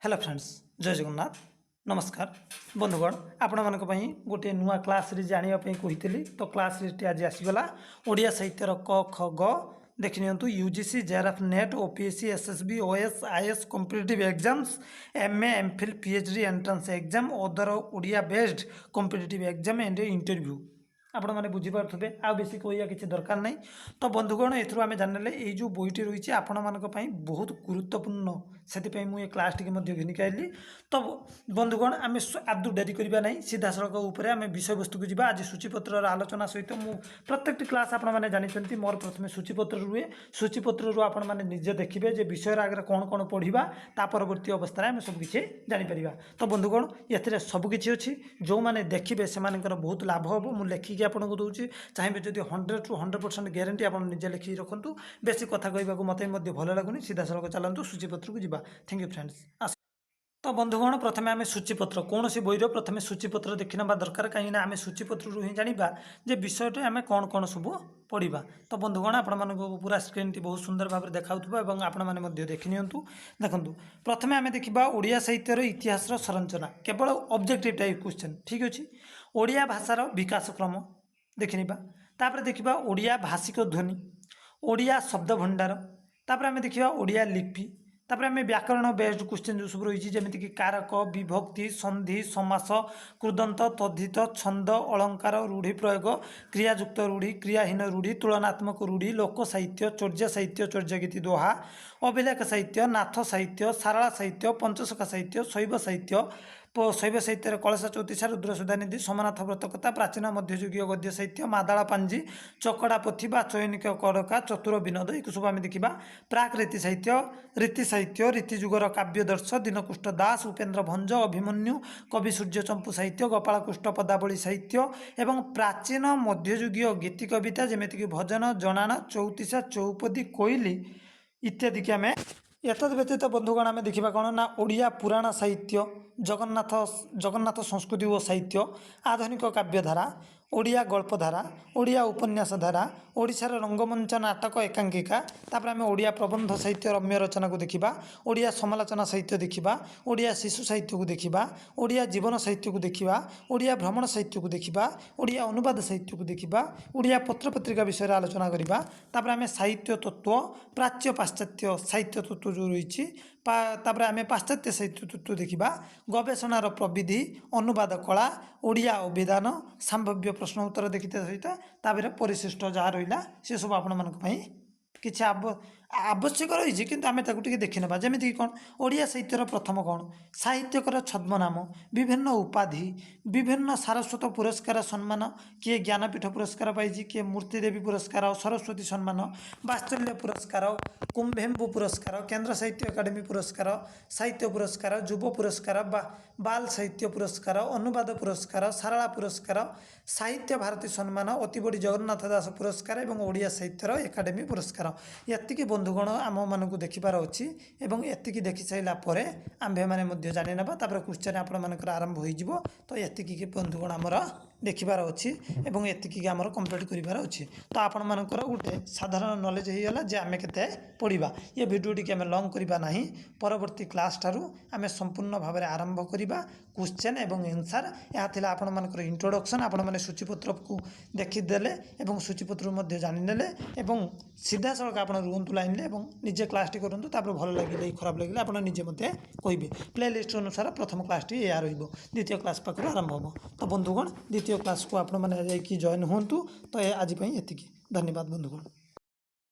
Hello friends जय जगन्नाथ नमस्कार बंधुगण आपण मानक पई गोटे नुआ क्लास सीरीज जानिया पई कहितली तो क्लास सीरीज आज आसीगला ओडिया साहित्यर क ख ग देखि नियंतु UGC JRF NET OPSC SSB OS IAS competitive exams MA MPhil PhD entrance exam other Odia based competitive exam and interview आपण मैंने बुझीपारे आ बेसी कहया किसी दरकार नहीं तो बंधुगण एथुरु आम जानिले ये जो बोईटी रही आपण मानक बहुत गुरुत्वपूर्ण से मुझे क्लास टी घिनिक आइली तो बंधुगण आम आदु डेरी करवा ना सीधा सड़क उपर आम विषय वस्तु को जी आज सूचीपत्र आलोचना सहित मु प्रत्येक क्लास आपण मैंने जानते मोर प्रथम सूचीपत्र रुए सूचीपत्र आपण मैंने निजे देखिए जे विषय आगे कौन कौन पढ़ा ता परवर्ती अवस्था आम सबकि जापर तो बंधुगण ये सबकि अच्छी जो मैंने देखिए से बहुत लाभ हम मुझे लेखिक आपको दूसरी चाहिए जब 100 to 100% ग्यारंटी आप निजे लिखिक रखुद बेसी कथा कहूँ मत भल लगुनि सीधा सड़क चलतु सूचीपत्र को जी थैंक यू फ्रेंड्स तो बंधुगण प्रथम आम सूचीपत्र कौन सी बईर प्रथम सूचीपत्र देखी ना दरकार कहीं आम सूचीपत्र ही जाना जे विषयटे आम कौन कौन सब पढ़ा तो बंधुगण आपण पूरा स्क्रीन टी बहुत सुंदर भाव में देखा आपण मैंने देखी नियंतु देखंतु प्रथम आम देखा ओडिया साहित्यर इतिहास संरचना केवल ऑब्जेक्टिव टाइप क्वेश्चन ठीक अच्छे ओडिया भाषार विकास क्रम देखा तापर देखा ओडिया भाषिक ध्वनि ओडिया शब्द भंडार तापर आम देखा ओडिया लिपि तापर आम व्याकरण बेस्ड क्वेश्चन जो सब रही जमीक कारक विभक्ति संधि समास कृदंत तद्धित छंद अलंकार रूढ़ी प्रयोग क्रियायुक्त रूढ़ी क्रियाहीन रूढ़ी तुलनात्मक रूढ़ी लोक साहित्य चौर्य साहित्य चौर्यगीति दोहा अभिलेख साहित्य नाथ साहित्य सारला साहित्य पंचशखा साहित्य शैव साहित्य शैव साहित्य कलश चौतीसा रुद्र सुधानिधि सोमनाथ व्रतकथा प्राचीन मध्ययुगीय गद्य साहित्य मादाला पांजी चकड़ा पोथी बा चयनिक कड़का चतुर विनोद एक सब आम देखा प्राक रीति साहित्य रीतिजुगर काव्यदर्श दीनकुष्ठ दास उपेन्द्र भंज अभिमन्यु कवि सूर्य चंपू साहित्य गोपालकृष्ण पदावली साहित्य एवं प्राचीन मध्ययुगीय गीति कविता जमीक भजन जनाण चौतीसा चौपदी कोइली इत्यादि की आम एतद व्यतीत बंधुगण आम देखा कौन ना ओडिया पुराण साहित्य जगन्नाथ संस्कृति और साहित्य आधुनिक काव्यधारा ओडिया गल्पधारा ओडिया उपन्यास धारा ओडिशार रंगमंच नाटक एकांकिका तापर आम ओडिया प्रबंध साहित्य रम्य रचना को देखा ओडिया समालोचना साहित्य देखा ओडिया शिशु साहित्य को देखा ओडिया जीवन साहित्य को देखा ओडिया भ्रमण साहित्य को देखा ओडिया अनुवाद साहित्य को देखा ओडिया पत्र पत्रिका विषय में आलोचना करवा तापर आम साहित्य तत्व प्राच्य पाश्चात्य साहित्य तत्व जो रही तापर आम पाश्चात्य साहित्य तत्व देखा गवेषणार प्रविधि अनुवाद कला ओडिया अभिधान संभाव्य प्रश्न उत्तर देखते सहित तापर परिशिष्ट जहाँ रहा सी सब आपण मानी किसी आवश्यक रही कि आम देखी ना जमीक कौन ओडिया साहित्यर प्रथम कौन साहित्यकर छद्मनाम विभिन्न उपाधि विभिन्न सारस्वत पुरस्कार सम्मान किए ज्ञानपीठ पुरस्कार पाई किए मूर्तिदेवी पुरस्कार सरस्वती सम्मान वात्सल्य पुरस्कार कुंभेम्बु पुरस्कार केन्द्र साहित्य अकादेमी पुरस्कार साहित्य पुरस्कार युव पुरस्कार बाल साहित्य पुरस्कार अनुवाद पुरस्कार सारला पुरस्कार साहित्य भारती सम्मान अति बड़ी जगन्नाथ दास पुरस्कार और ओडिया साहित्यर एकाडेमी पुरस्कार ये बंधुगण आम मानक देखिबार अच्छी एवं एतिकी देखि सारापर आंभे मैंने जानी ना क्वेश्चन आपण मानकर आरंभ हो तो ये बंधुगण आमर देखिबार अच्छी एवं एतिकी आमर कंप्लीट करिवार अच्छी तो आपण मानकर गोटे साधारण नॉलेज होगा जे आम के पढ़ा ये भिडियोटी की आम लंग करवा ना परवर्ती क्लास ठारू आम संपूर्ण भाव में आरंभ करवा क्वेश्चन एवं आंसर यह आपण मानकर इंट्रोडक्शन आपण मैंने सूचीपत्र को देखीदेले एवं सूचीपत्र जानीने एवं सीधा सड़क आप रुहतु लाइन में निजे क्लास टी करूँ भल लगे खराब लगे आप निजे मत कहे प्ले लिस्ट अनुसार प्रथम क्लास टी या द्वितीय क्लास पाखर आरंभ हम तो बंधुगण द्वितीय क्लास को आप जॉइन हूँ तो आज ये धन्यवाद बंधुगण।